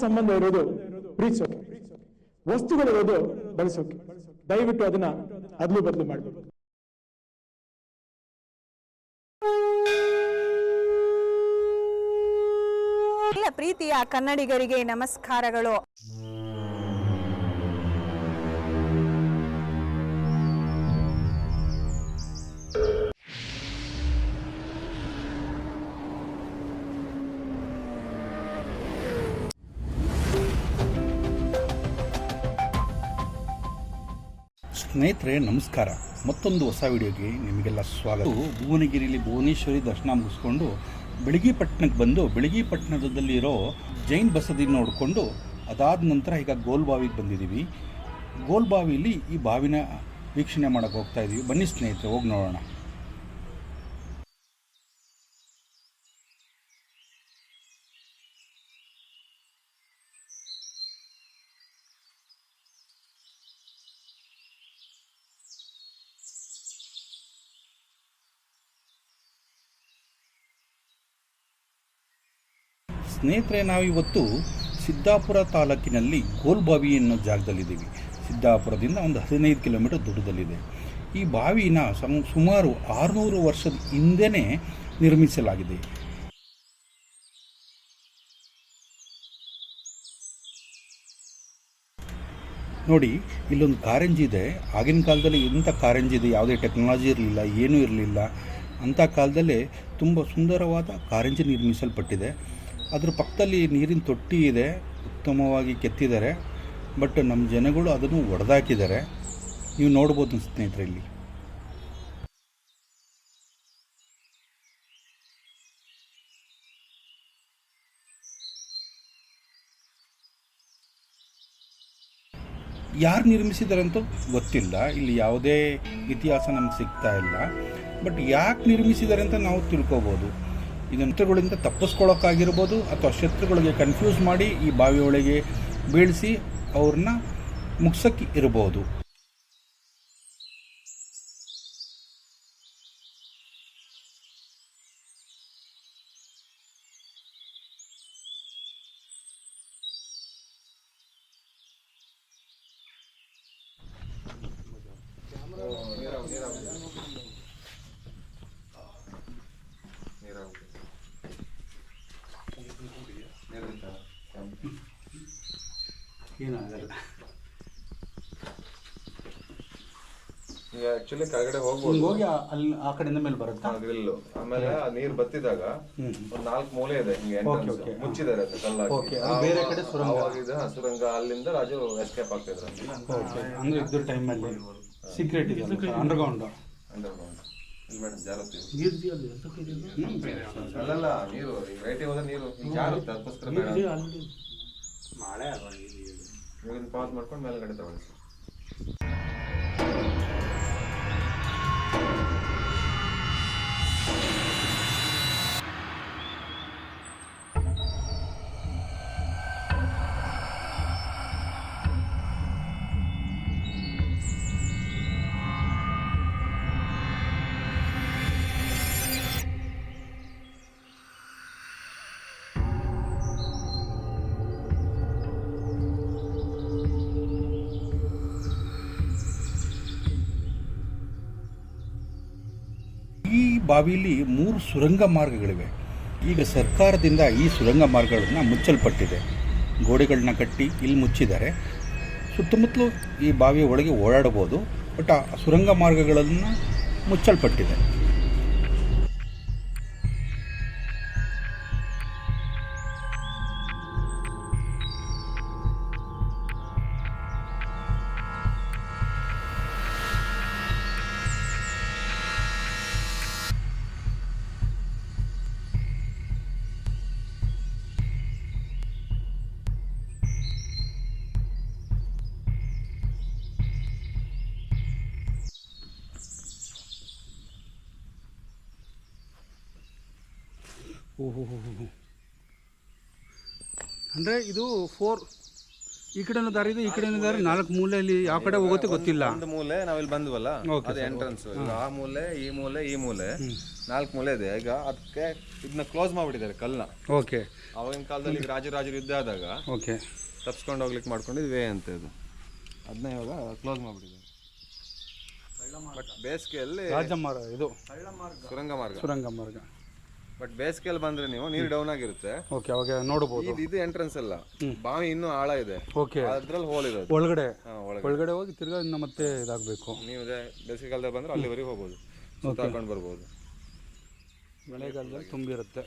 ಸಂಬಂಧ ಇರೋದು ಪ್ರೀತಿಸೋಕೆ, ವಸ್ತುಗಳಿರೋದು ಬಳಸೋಕೆ. ದಯವಿಟ್ಟು ಅದನ್ನ ಅದಲು ಬದಲು ಮಾಡಬೇಕು. ಎಲ್ಲ ಪ್ರೀತಿಯ ಕನ್ನಡಿಗರಿಗೆ ನಮಸ್ಕಾರಗಳು. ಸ್ನೇಹಿತರೆ ನಮಸ್ಕಾರ. ಮತ್ತೊಂದು ಹೊಸ ವಿಡಿಯೋಗೆ ನಿಮಗೆಲ್ಲ ಸ್ವಾಗತ. ಭುವನಗಿರಿಲಿ ಭುವನೇಶ್ವರಿ ದರ್ಶನ ಮುಗಿಸ್ಕೊಂಡು ಬೆಳಗಿಪಟ್ಟಣಕ್ಕೆ ಬಂದು ಬೆಳಗಿಪಟ್ಟಣದಲ್ಲಿರೋ ಜೈನ್ ಬಸದಿ ನೋಡಿಕೊಂಡು ಅದಾದ ನಂತರ ಈಗ ಗೋಲ್ಬಾವಿಗೆ ಬಂದಿದ್ದೀವಿ. ಗೋಲ್ಬಾವಿಲಿ ಈ ಬಾವಿನ ವೀಕ್ಷಣೆ ಮಾಡೋಕ್ಕೆ ಹೋಗ್ತಾ ಇದ್ದೀವಿ. ಬನ್ನಿ ಸ್ನೇಹಿತರೆ, ಹೋಗಿ ನೋಡೋಣ. ಸ್ನೇಹಿತರೆ, ನಾವಿವತ್ತು ಸಿದ್ದಾಪುರ ತಾಲೂಕಿನಲ್ಲಿ ಗೋಲ್ಬಾವಿ ಅನ್ನೋ ಜಾಗದಲ್ಲಿದ್ದೀವಿ. ಸಿದ್ದಾಪುರದಿಂದ ಒಂದು 15 ಕಿಲೋಮೀಟರ್ ದೂರದಲ್ಲಿದೆ. ಈ ಬಾವಿನ ಸುಮಾರು 600 ವರ್ಷದ ಹಿಂದೆಯೇ ನಿರ್ಮಿಸಲಾಗಿದೆ. ನೋಡಿ, ಇಲ್ಲೊಂದು ಕಾರಂಜಿ ಇದೆ. ಆಗಿನ ಕಾಲದಲ್ಲಿ ಇಂಥ ಕಾರಂಜಿ ಇದೆ, ಯಾವುದೇ ಟೆಕ್ನಾಲಜಿ ಇರಲಿಲ್ಲ, ಏನೂ ಇರಲಿಲ್ಲ. ಅಂಥ ಕಾಲದಲ್ಲೇ ತುಂಬ ಸುಂದರವಾದ ಕಾರಂಜಿ ನಿರ್ಮಿಸಲ್ಪಟ್ಟಿದೆ. ಅದರ ಪಕ್ಕದಲ್ಲಿ ನೀರಿನ ತೊಟ್ಟಿ ಇದೆ, ಉತ್ತಮವಾಗಿ ಕೆತ್ತಿದ್ದಾರೆ. ಬಟ್ ನಮ್ಮ ಜನಗಳು ಅದನ್ನು ಒಡೆದಾಕಿದ್ದಾರೆ. ನೀವು ನೋಡ್ಬೋದು ಸ್ನೇಹಿತರೆ. ಇಲ್ಲಿ ಯಾರು ನಿರ್ಮಿಸಿದ್ದಾರೆ ಅಂತ ಗೊತ್ತಿಲ್ಲ. ಇಲ್ಲಿ ಯಾವುದೇ ಇತಿಹಾಸ ನಮ್ಗೆ ಸಿಗ್ತಾ ಇಲ್ಲ. ಬಟ್ ಯಾಕೆ ನಿರ್ಮಿಸಿದ್ದಾರೆ ಅಂತ ನಾವು ತಿಳ್ಕೊಬೋದು. ಇದನ್ನು ಶತ್ರುಗಳಿಂದ ತಪ್ಪಿಸ್ಕೊಳ್ಳೋಕ್ಕಾಗಿರ್ಬೋದು, ಅಥವಾ ಶತ್ರುಗಳಿಗೆ ಕನ್ಫ್ಯೂಸ್ ಮಾಡಿ ಈ ಬಾವಿಯೊಳಗೆ ಬೀಳಿಸಿ ಅವ್ರನ್ನ ಮುಗ್ಸಕ್ಕೆ ಇರ್ಬೋದು. ಏನಾಗಲ್ಲ. ಈಗ ಆಕ್ಚುಲಿ ಕೆಳಗಡೆ ಹೋಗ್ಬೋದು, ಹೋಗಿ ಅಲ್ಲಿ ಆ ಕಡೆಯಿಂದ ಮೇಲೆ ಬರುತ್ತೆ ಗ್ರಿಲ್ಲು. ಆಮೇಲೆ ಆ ನೀರು ಬತ್ತಿದಾಗ ಒಂದು 4 ಮೂಲೆ ಇದೆ, ಹಿಂಗೆ ಎಂಟ್ರನ್ಸ್ ಮುಚ್ಚಿದ್ದಾರೆ ಅದು ಕಲ್ಲಾಗಿ. ಬೇರೆ ಕಡೆ ಸುರಂಗ, ಅಲ್ಲಿಂದ ರಾಜು ಎಸ್ಕೇಪ್ ಆಗ್ತಿದ್ರು. ಅಂದ್ರೆ ಇದ್ರ ಟೈಮಲ್ಲಿ ಸೀಕ್ರೆಟ್ ಇದೆ, ಅಂಡರ್ಗ್ರೌಂಡ್. ಅಲ್ಲಲ್ಲ, ನೀರು ರೈಟಿಗೆ ಹೋದ್ರೆ ನೀರು ಜಾರುತ್ತೆ, ಅದಕ್ಕೋಸ್ಕರ ಇವಾಗಿನ ಪಾಸ್ ಮಾಡ್ಕೊಂಡು ಮೇಲ್ಗಡೆ ತಗೊಳ್ಳಿ. ಈ ಬಾವಿಲಿ 3 ಸುರಂಗ ಮಾರ್ಗಗಳಿವೆ. ಈಗ ಸರ್ಕಾರದಿಂದ ಈ ಸುರಂಗ ಮಾರ್ಗಗಳನ್ನು ಮುಚ್ಚಲ್ಪಟ್ಟಿದೆ. ಗೋಡೆಗಳನ್ನ ಕಟ್ಟಿ ಇಲ್ಲಿ ಮುಚ್ಚಿದ್ದಾರೆ. ಸುತ್ತಮುತ್ತಲೂ ಈ ಬಾವಿಯ ಒಳಗೆ ಓಡಾಡಬಹುದು. ಬಟ್ ಆ ಸುರಂಗ ಮಾರ್ಗಗಳನ್ನು ಮುಚ್ಚಲ್ಪಟ್ಟಿದೆ. ಓಹೋ, ಅಂದರೆ ಇದು 4 ಈ ಕಡೆನೂ ದಾರಿ ಇದೆ, ಈ ಕಡೆನೂ ದಾರಿ, 4 ಮೂಲೆಯಲ್ಲಿ ಯಾವ ಕಡೆ ಹೋಗುತ್ತೆ ಗೊತ್ತಿಲ್ಲ. ಒಂದು ಮೂಲೆ ನಾವಿಲ್ಲಿ ಬಂದ್ವಲ್ಲ ಅದು ಎಂಟ್ರೆನ್ಸ್. ಆ ಮೂಲೆ ಈ ಮೂಲೆ ಈ ಮೂಲೆ 4 ಮೂಲೆ ಇದೆ. ಈಗ ಅದಕ್ಕೆ ಇದನ್ನ ಕ್ಲೋಸ್ ಮಾಡ್ಬಿಟ್ಟಿದ್ದಾರೆ ಕಲ್ಲನ್ನ. ಓಕೆ. ಅವಾಗಿನ ಕಾಲದಲ್ಲಿ ಈಗ ರಾಜರು ಯುದ್ಧ ಆದಾಗ ಓಕೆ ತಪ್ಸ್ಕೊಂಡು ಹೋಗ್ಲಿಕ್ಕೆ ಮಾಡ್ಕೊಂಡಿದ್ದು ವೇ ಅಂತ ಇದು. ಅದನ್ನ ಇವಾಗ ಕ್ಲೋಸ್ ಮಾಡ್ಬಿಟ್ಟಿದ್ದಾರೆ. ಬಟ್ ಬೇಸಿಗೆಯಲ್ಲಿ ಇದು ಸುರಂಗ ಮಾರ್ಗ. ಬಟ್ ಬೇಸಿಗೆಯಲ್ಲಿ ಬಂದ್ರೆ ನೀವು ನೀರು ಡೌನ್ ಆಗಿರುತ್ತೆ. ಓಕೆ, ಅವಾಗ ನೋಡಬಹುದು. ಇದು ಎಂಟ್ರೆನ್ಸ್ ಅಲ್ಲ, ಬಾವಿ ಇನ್ನೂ ಆಳ ಇದೆ. ಓಕೆ, ಅದ್ರಲ್ಲಿ ಹೋಲ್ ಇರೋದು ಒಳಗಡೆ ಹೋಗಿ ತಿರ್ಗಾ ಇನ್ನು ಮತ್ತೆ ಇದಾಗಬೇಕು. ನೀವು ಬೇಸಿಗೆ ಕಾಲದಲ್ಲಿ ಬಂದ್ರೆ ಅಲ್ಲಿವರೆಗೆ ಹೋಗ್ಬೋದು, ಸುತ್ತಾಕೊಂಡು ಬರ್ಬೋದು. ಮಳೆಗಾಲದಲ್ಲಿ ತುಂಬಿರುತ್ತೆ.